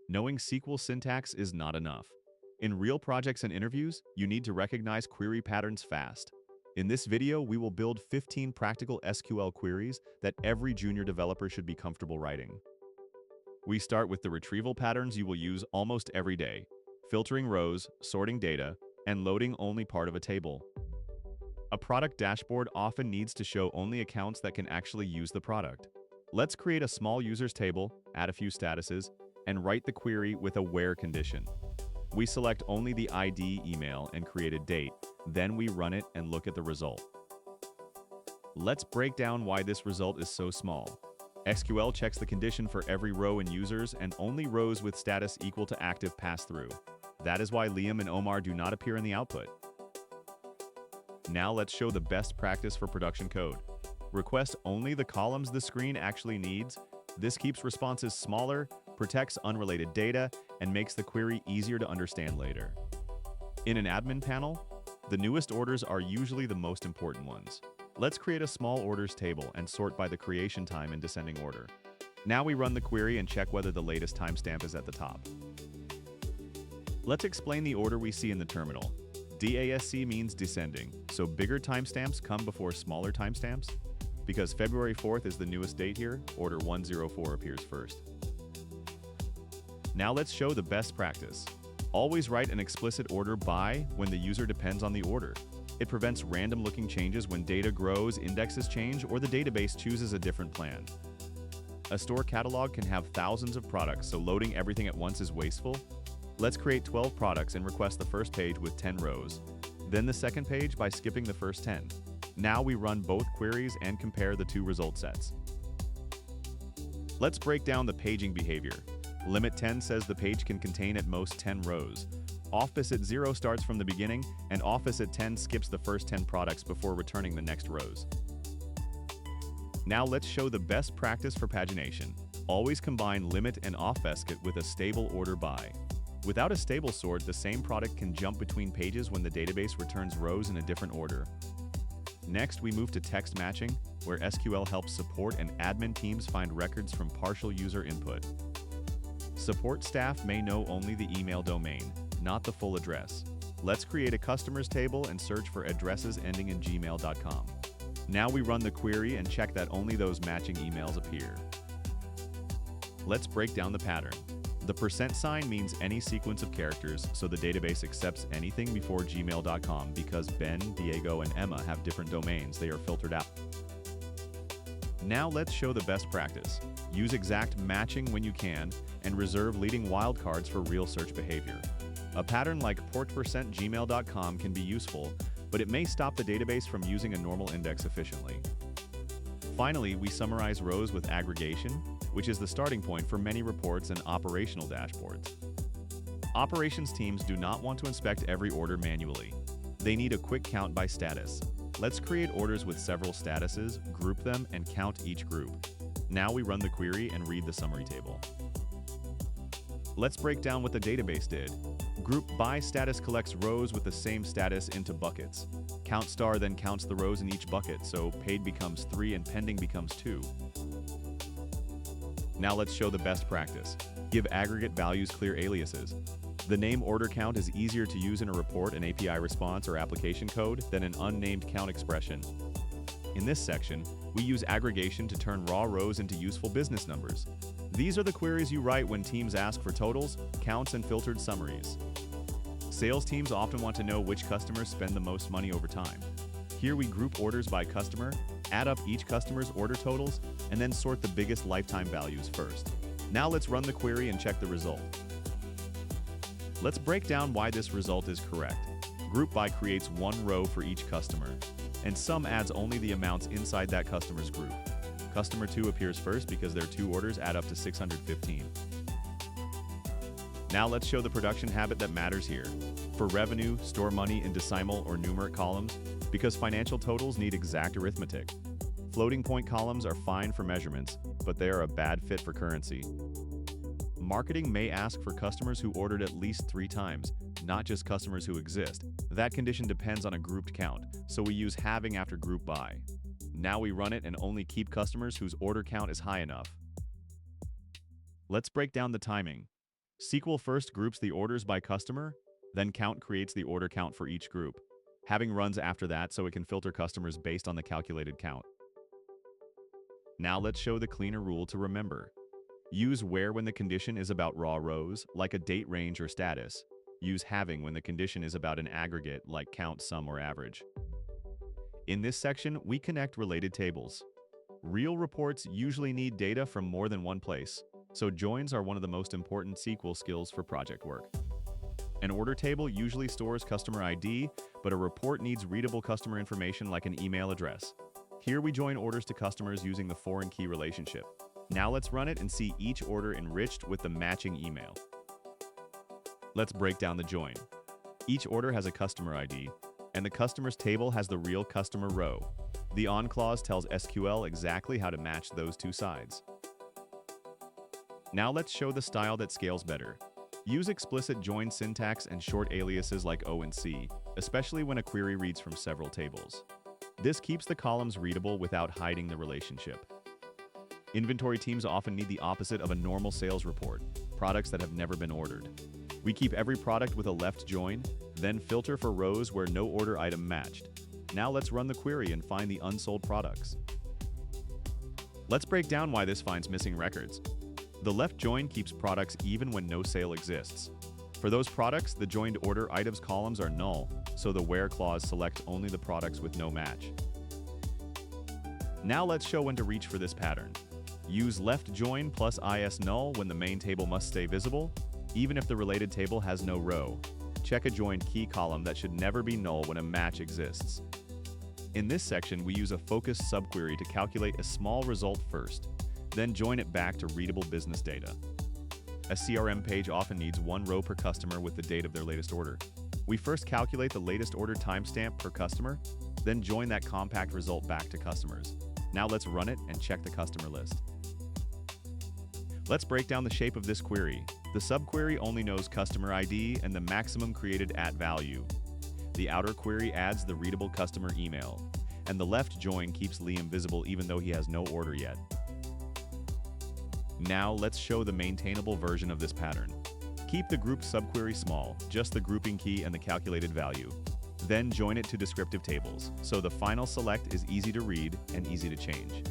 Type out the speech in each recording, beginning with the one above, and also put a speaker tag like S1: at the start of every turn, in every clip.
S1: Knowing SQL syntax is not enough. In real projects and interviews, you need to recognize query patterns fast. In this video, we will build 15 practical SQL queries that every junior developer should be comfortable writing. We start with the retrieval patterns you will use almost every day: filtering rows, sorting data, and loading only part of a table. A product dashboard often needs to show only accounts that can actually use the product. Let's create a small users table, add a few statuses, and write the query with a where condition. We select only the ID email and create a date, then we run it and look at the result. Let's break down why this result is so small. SQL checks the condition for every row in users and only rows with status equal to active pass through. That is why Liam and Omar do not appear in the output. Now let's show the best practice for production code. Request only the columns the screen actually needs. This keeps responses smaller, protects unrelated data, and makes the query easier to understand later. In an admin panel, the newest orders are usually the most important ones. Let's create a small orders table and sort by the creation time in descending order. Now we run the query and check whether the latest timestamp is at the top. Let's explain the order we see in the terminal. DASC means descending, so bigger timestamps come before smaller timestamps. Because February 4th is the newest date here, order 104 appears first. Now let's show the best practice. Always write an explicit order by when the user depends on the order. It prevents random-looking changes when data grows, indexes change, or the database chooses a different plan. A store catalog can have thousands of products, so loading everything at once is wasteful. Let's create 12 products and request the first page with 10 rows, then the second page by skipping the first 10. Now we run both queries and compare the two result sets. Let's break down the paging behavior. Limit 10 says the page can contain at most 10 rows. Office at 0 starts from the beginning, and Office at 10 skips the first 10 products before returning the next rows. Now let's show the best practice for pagination. Always combine limit and offbasket with a stable order by. Without a stable sort, the same product can jump between pages when the database returns rows in a different order. Next, we move to text matching, where SQL helps support and admin teams find records from partial user input. Support staff may know only the email domain, not the full address. Let's create a customers table and search for addresses ending in gmail.com. Now we run the query and check that only those matching emails appear. Let's break down the pattern. The % means any sequence of characters, so the database accepts anything before gmail.com. Because Ben, Diego, and Emma have different domains, they are filtered out. Now let's show the best practice. Use exact matching when you can, and reserve leading wildcards for real search behavior. A pattern like port%gmail.com can be useful, but it may stop the database from using a normal index efficiently. Finally, we summarize rows with aggregation, which is the starting point for many reports and operational dashboards. Operations teams do not want to inspect every order manually. They need a quick count by status. Let's create orders with several statuses, group them, and count each group. Now we run the query and read the summary table. Let's break down what the database did. Group by status collects rows with the same status into buckets. Count star then counts the rows in each bucket, so paid becomes 3 and pending becomes 2. Now let's show the best practice. Give aggregate values clear aliases. The name order count is easier to use in a report, an API response, or application code than an unnamed count expression. In this section, we use aggregation to turn raw rows into useful business numbers. These are the queries you write when teams ask for totals, counts, and filtered summaries. Sales teams often want to know which customers spend the most money over time. Here we group orders by customer, add up each customer's order totals, and then sort the biggest lifetime values first. Now let's run the query and check the result. Let's break down why this result is correct. Group by creates one row for each customer, and sum adds only the amounts inside that customer's group. Customer 2 appears first because their 2 orders add up to 615. Now let's show the production habit that matters here. For revenue, store money in decimal or numeric columns, because financial totals need exact arithmetic. Floating point columns are fine for measurements, but they are a bad fit for currency. Marketing may ask for customers who ordered at least 3 times, not just customers who exist. That condition depends on a grouped count, so we use halving after group by. Now we run it and only keep customers whose order count is high enough. Let's break down the timing. SQL first groups the orders by customer, then count creates the order count for each group. Having runs after that so it can filter customers based on the calculated count. Now let's show the cleaner rule to remember. Use where when the condition is about raw rows, like a date range or status. Use having when the condition is about an aggregate, like count, sum, or average. In this section, we connect related tables. Real reports usually need data from more than one place, so joins are one of the most important SQL skills for project work. An order table usually stores customer ID, but a report needs readable customer information like an email address. Here we join orders to customers using the foreign key relationship. Now let's run it and see each order enriched with the matching email. Let's break down the join. Each order has a customer ID, and the customers table has the real customer row. The on clause tells SQL exactly how to match those two sides. Now let's show the style that scales better. Use explicit join syntax and short aliases like O and C, especially when a query reads from several tables. This keeps the columns readable without hiding the relationship. Inventory teams often need the opposite of a normal sales report, products that have never been ordered. We keep every product with a left join, then filter for rows where no order item matched. Now let's run the query and find the unsold products. Let's break down why this finds missing records. The left join keeps products even when no sale exists. For those products, the joined order items columns are null, so the where clause selects only the products with no match. Now let's show when to reach for this pattern. Use left join plus is null when the main table must stay visible, even if the related table has no row. Check a joined key column that should never be null when a match exists. In this section, we use a focused subquery to calculate a small result first, then join it back to readable business data. A CRM page often needs one row per customer with the date of their latest order. We first calculate the latest order timestamp per customer, then join that compact result back to customers. Now let's run it and check the customer list. Let's break down the shape of this query. The subquery only knows customer ID and the maximum created at value. The outer query adds the readable customer email, and the left join keeps Liam visible even though he has no order yet. Now let's show the maintainable version of this pattern. Keep the group subquery small, just the grouping key and the calculated value. Then join it to descriptive tables, so the final select is easy to read and easy to change.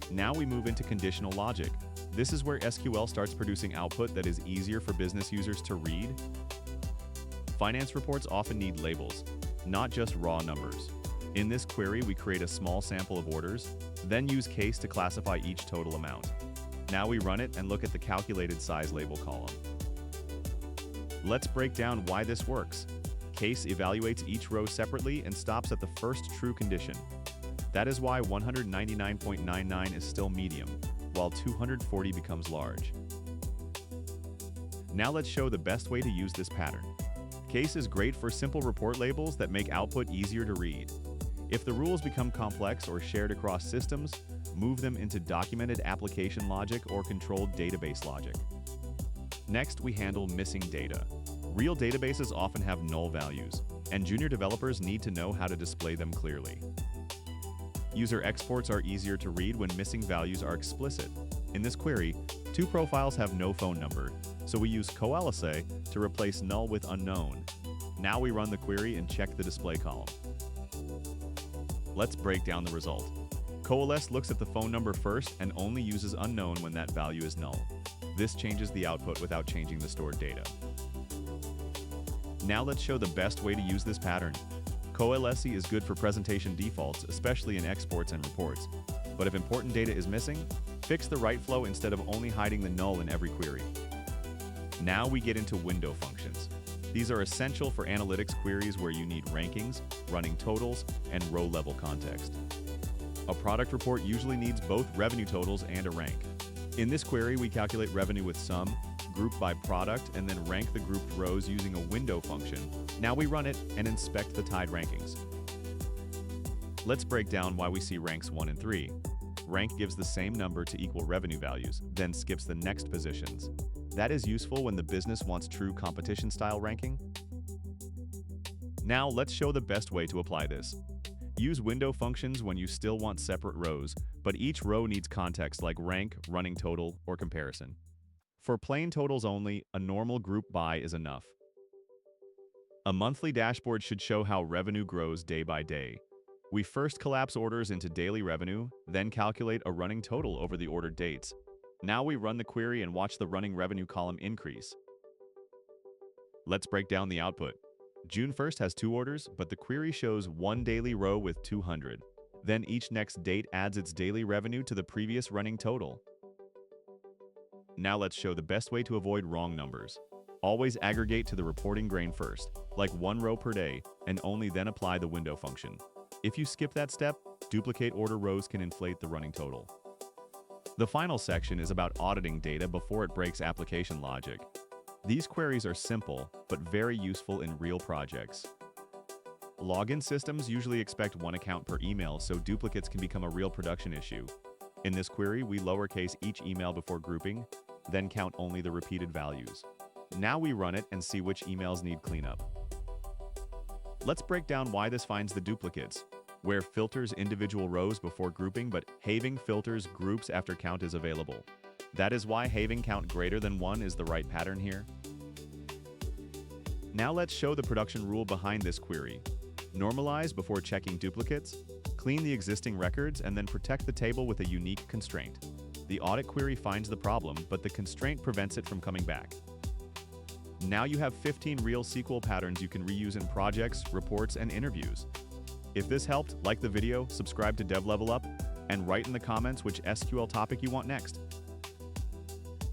S1: Now we move into conditional logic. This is where SQL starts producing output that is easier for business users to read. Finance reports often need labels, not just raw numbers. In this query, we create a small sample of orders, then use case to classify each total amount. Now we run it and look at the calculated size label column. Let's break down why this works. Case evaluates each row separately and stops at the first true condition. That is why 199.99 is still medium, while 240 becomes large. Now let's show the best way to use this pattern. Case is great for simple report labels that make output easier to read. If the rules become complex or shared across systems, move them into documented application logic or controlled database logic. Next, we handle missing data. Real databases often have null values, and junior developers need to know how to display them clearly. User exports are easier to read when missing values are explicit. In this query, two profiles have no phone number, so we use coalesce to replace null with unknown. Now we run the query and check the display column. Let's break down the result. Coalesce looks at the phone number first and only uses unknown when that value is null. This changes the output without changing the stored data. Now let's show the best way to use this pattern. Coalesce is good for presentation defaults, especially in exports and reports. But if important data is missing, fix the write flow instead of only hiding the null in every query. Now we get into window functions. These are essential for analytics queries where you need rankings, running totals, and row-level context. A product report usually needs both revenue totals and a rank. In this query, we calculate revenue with sum, group by product, and then rank the grouped rows using a window function. Now we run it and inspect the tied rankings. Let's break down why we see ranks 1 and 3. Rank gives the same number to equal revenue values, then skips the next positions. That is useful when the business wants true competition-style ranking. Now let's show the best way to apply this. Use window functions when you still want separate rows, but each row needs context like rank, running total, or comparison. For plain totals only, a normal group by is enough. A monthly dashboard should show how revenue grows day by day. We first collapse orders into daily revenue, then calculate a running total over the ordered dates. Now we run the query and watch the running revenue column increase. Let's break down the output. June 1st has 2 orders, but the query shows one daily row with 200. Then each next date adds its daily revenue to the previous running total. Now let's show the best way to avoid wrong numbers. Always aggregate to the reporting grain first, like 1 row per day, and only then apply the window function. If you skip that step, duplicate order rows can inflate the running total. The final section is about auditing data before it breaks application logic. These queries are simple, but very useful in real projects. Login systems usually expect 1 account per email, so duplicates can become a real production issue. In this query, we lowercase each email before grouping, then count only the repeated values. Now we run it and see which emails need cleanup. Let's break down why this finds the duplicates. Where filters individual rows before grouping, but having filters groups after count is available. That is why having count greater than 1 is the right pattern here. Now let's show the production rule behind this query. Normalize before checking duplicates, clean the existing records, and then protect the table with a unique constraint. The audit query finds the problem, but the constraint prevents it from coming back. Now you have 15 real SQL patterns you can reuse in projects, reports, and interviews. If this helped, like the video, subscribe to Dev Level Up, and write in the comments which SQL topic you want next.